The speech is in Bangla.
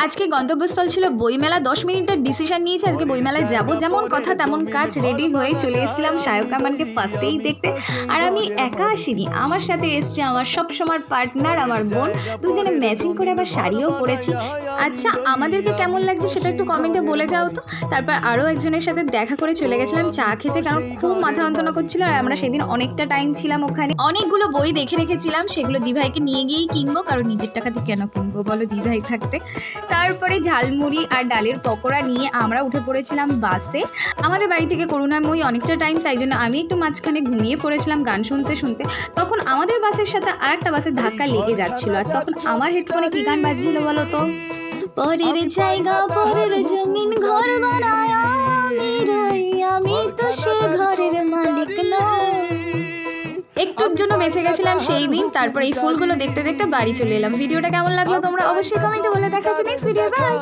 আজকে গন্তব্যস্থল ছিল বইমেলা। 10 মিনিটের ডিসিশন নিয়েছি আজকে বইমেলায় যাব। যেমন কথা তেমন কাজ, রেডি হয়ে চলে এসেছিলাম শায়ক আমানকে ফার্স্টেই দেখতে। আর আমি একা আসিনি, আমার সাথে এসছে আমার সবসময় পার্টনার, আমার বোন। দুজনে ম্যাচিং করে আবার শাড়িও পরেছি। আচ্ছা, আমাদেরকে কেমন লাগছে সেটা একটু কমেন্টে বলে যাও তো। তারপর আরও একজনের সাথে দেখা করে চলে গেছিলাম চা খেতে, কারণ খুব মাথা যন্ত্রণা করছিল। আর আমরা সেদিন অনেকটা টাইম ছিলাম ওখানে। অনেকগুলো বই দেখে রেখেছিলাম, সেগুলো দিভাইকে নিয়ে গিয়েই কিনবো, কারণ নিজের টাকাতে কেন কিনবো বলো দিভাই থাকতে। তারপরে ঝালমুড়ি আর ডালের পকোড়া নিয়ে আমরা উঠে পড়েছিলাম বাসে। আমাদের বাড়ি থেকে করুণাময়ী অনেকটা টাইম, তাই জন্য আমি একটু মাঝখানে ঘুমিয়ে পড়েছিলাম গান শুনতে শুনতে। তখন আমাদের বাসের সাথে আরেকটা বাসের ধাক্কা লেগে যাচ্ছিল, আর তখন আমার হেডফোনে কি গান বাজছিল বলো তো? পরের জায়গা পরের জমিন ঘর বানায় আমি রই, আমি তো সে ঘরের মালিক নই। একটুর জন্য বেঁচে গেছিলাম সেই দিন। তারপর এই ফুলগুলো দেখতে দেখতে বাড়ি চলে এলাম। ভিডিওটা কেমন লাগলো তোমরা অবশ্যই কমেন্টে বলে। দেখা হচ্ছে নেক্সট ভিডিও। বাই।